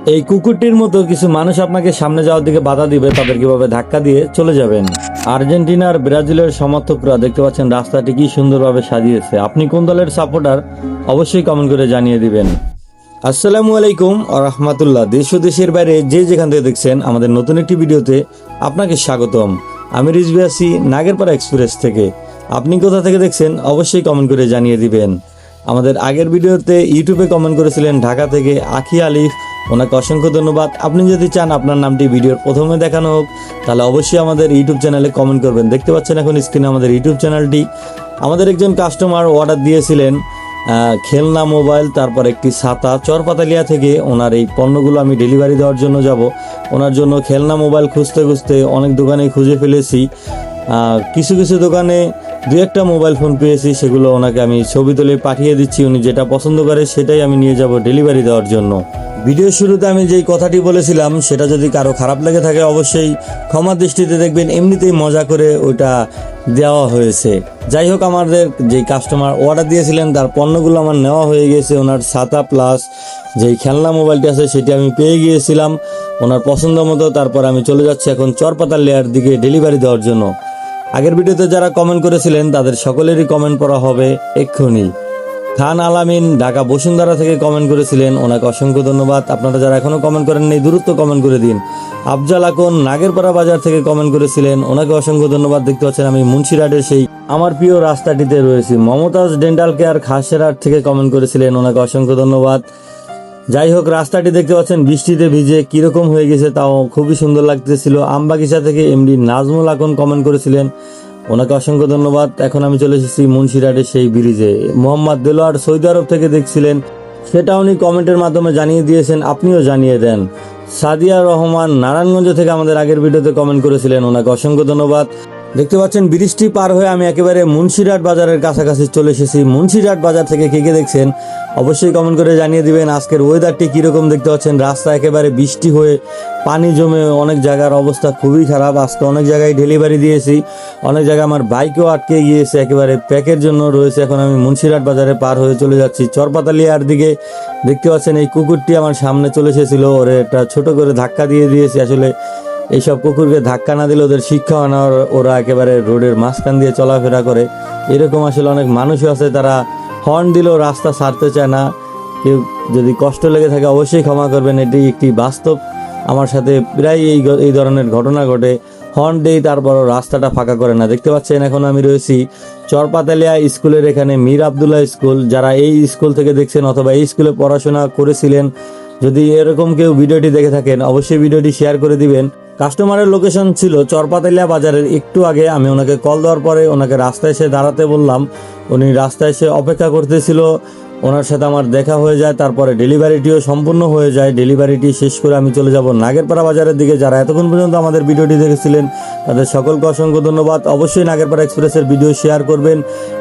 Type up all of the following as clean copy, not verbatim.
এই কুকুরটির মতো কিছু মানুষ আপনাকে সামনে যাওয়ার দিকে বাধা দিবে, তাদের কিভাবে ধাক্কা দিয়ে চলে যাবেন। আর্জেন্টিনা আর ব্রাজিলের সমর্থকরা দেখতে পাচ্ছেন রাস্তাটি কি সুন্দরভাবে সাজিয়েছে। আপনি কোন দলের সাপোর্টার অবশ্যই কমেন্ট করে জানিয়ে দিবেন। আসসালামু আলাইকুম ওয়া রাহমাতুল্লাহ। দেশ ও দেশের বাইরে যে যেখান থেকে দেখছেন আমাদের নতুন একটি ভিডিওতে আপনাকে স্বাগতম। আমি রিজভী আছি নাগেরপাড়া এক্সপ্রেস থেকে। আপনি কোথা থেকে দেখছেন অবশ্যই কমেন্ট করে জানিয়ে দিবেন। আমাদের আগের ভিডিওতে ইউটিউবে কমেন্ট করেছিলেন ঢাকা থেকে আখি আলিফ, ওনাকে অসংখ্য ধন্যবাদ। আপনি যদি চান আপনার নামটি ভিডিওর প্রথমে দেখানো হোক তাহলে অবশ্যই আমাদের ইউটিউব চ্যানেলে কমেন্ট করবেন। দেখতে পাচ্ছেন এখন স্ক্রিনে আমাদের ইউটিউব চ্যানেলটি। আমাদের একজন কাস্টমার অর্ডার দিয়েছিলেন খেলনা মোবাইল, তারপর একটি ছাতা চরপাতালিয়া থেকে। ওনার এই পণ্যগুলো আমি ডেলিভারি দেওয়ার জন্য যাব। ওনার জন্য খেলনা মোবাইল খুঁজতে খুঁজতে অনেক দোকানে খুঁজে ফেলেছি। কিছু কিছু দোকানে দু একটা মোবাইল ফোন পেয়েছি, সেগুলো ওনাকে আমি ছবি তুলে পাঠিয়ে দিচ্ছি। উনি যেটা পছন্দ করে সেটাই আমি নিয়ে যাব ডেলিভারি দেওয়ার জন্য। ভিডিও শুরুতে আমি যেই কথাটি বলেছিলাম সেটা যদি কারো খারাপ লেগে থাকে অবশ্যই ক্ষমা দৃষ্টিতে দেখবেন, এমনিতেই মজা করে ওইটা দেওয়া হয়েছে। যাই হোক, আমাদের যেই কাস্টমার অর্ডার দিয়েছিলেন তার পণ্যগুলো আমার নেওয়া হয়ে গেছে। ওনার ছাতা প্লাস যেই খেলনা মোবাইলটি আছে সেটি আমি পেয়ে গিয়েছিলাম ওনার পছন্দ মতো। তারপর আমি চলে যাচ্ছি এখন চরপাতার লেয়ার দিকে ডেলিভারি দেওয়ার জন্য। আগের ভিডিওতে যারা কমেন্ট করেছিলেন তাদের সকলেরই কমেন্ট পড়া হবে এক্ষুনি। খান আলামিন ঢাকা বসুন্ধরা থেকে কমেন্ট করেছিলেন, ওনাকে অসংখ্য ধন্যবাদ। আপনারা যারা এখনো কমেন্ট করেন নেই দ্রুত কমেন্ট করে দিন। আফজাল আকন নাগেরপাড়া বাজার থেকে কমেন্ট করেছিলেন, ওনাকে অসংখ্য ধন্যবাদ। দেখতে পাচ্ছেন আমি মুন্সিরহাটের সেই আমার প্রিয় রাস্তাটিতে রয়েছি। মমতাজ ডেন্টাল কেয়ার খাসেরহাট থেকে কমেন্ট করেছিলেন, ওনাকে অসংখ্য ধন্যবাদ। যাই হোক, রাস্তাটি দেখতে পাচ্ছেন বৃষ্টিতে ভিজে কিরকম হয়ে গেছে, তাও খুবই সুন্দর লাগতেছিল। আমবাগিচা থেকে এমডি নাজমুল আকন কমেন্ট করেছিলেন, ওনাকে অসংখ্য ধন্যবাদ। এখন আমি চলে এসেছি মুন্সিরহাটের সেই ব্রিজে। মোহাম্মদ দেলোয়ার সৌদি আরব থেকে দেখছিলেন, সেটা উনি কমেন্টের মাধ্যমে জানিয়ে দিয়েছেন, আপনিও জানিয়ে দেন। সাদিয়া রহমান নারায়ণগঞ্জ থেকে আমাদের আগের ভিডিওতে কমেন্ট করেছিলেন, ওনাকে অসংখ্য ধন্যবাদ। দেখতে পাচ্ছেন বৃষ্টি পার হয়ে আমি একেবারে মুন্সিরহাট বাজারের কাছাকাছি চলে এসেছি। মুন্সিরহাট বাজার থেকে কে কে দেখছেন অবশ্যই কমেন্ট করে জানিয়ে দিবেন। আজকের ওয়েদারটি কীরকম দেখতে পাচ্ছেন, রাস্তা একেবারে বৃষ্টি হয়ে পানি জমে অনেক জায়গার অবস্থা খুবই খারাপ। আজকে অনেক জায়গায় ডেলিভারি দিয়েছি, অনেক জায়গায় আমার বাইকও আটকে গিয়েছে, একেবারে প্যাকের জন্য রয়েছে। এখন আমি মুন্সিরহাট বাজারে পার হয়ে চলে যাচ্ছি চরপাতালিয়ার দিকে। দেখতে পাচ্ছেন এই কুকুরটি আমার সামনে চলে এসেছিল, ওরে একটা ছোট করে ধাক্কা দিয়ে দিয়েছি। আসলে এইসব কুকুরকে ধাক্কা না দিলে ওদের শিক্ষা হয় না, ওরা একেবারে রোডের মাঝখান দিয়ে চলাফেরা করে। এরকম আসলে অনেক মানুষও আছে, তারা হর্ন দিলেও রাস্তা ছাড়তে চায় না। কেউ যদি কষ্ট লেগে থাকে অবশ্যই ক্ষমা করবেন, এটি একটি বাস্তব। আমার সাথে প্রায় এই ধরনের ঘটনা ঘটে। হর্ন দেই তারপরও রাস্তাটা ফাঁকা করে না। দেখতে পাচ্ছেন এখন আমি রয়েছি চরপাতালিয়া স্কুলের এখানে, মীর আবদুল্লাহ স্কুল। যারা এই স্কুল থেকে দেখছেন অথবা এই স্কুলে পড়াশোনা করেছিলেন, যদি এরকম কেউ ভিডিওটি দেখে থাকেন অবশ্যই ভিডিওটি শেয়ার করে দিবেন। কাস্টমারের লোকেশন ছিল চরপাতালিয়া বাজারের একটু আগে। আমি ওনাকে কল দেওয়ার পরে ওনাকে রাস্তায় এসে দাঁড়াতে বললাম, উনি রাস্তায় এসে অপেক্ষা করতেছিল। ওনার সাথে আমার দেখা হয়ে যায়, তারপরে ডেলিভারিটিও সম্পূর্ণ হয়ে যায়। ডেলিভারিটি শেষ করে আমি চলে যাব নাগেরপাড়া বাজারের দিকে। যারা এতক্ষণ পর্যন্ত আমাদের ভিডিওটি দেখেছিলেন তাদের সকলকে অসংখ্য ধন্যবাদ। অবশ্যই নাগেরপাড়া এক্সপ্রেসের ভিডিও শেয়ার করবেন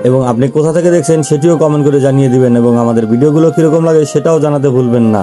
এবং আপনি কোথা থেকে দেখছেন সেটিও কমেন্ট করে জানিয়ে দিবেন, এবং আমাদের ভিডিওগুলো কীরকম লাগে সেটাও জানাতে ভুলবেন না।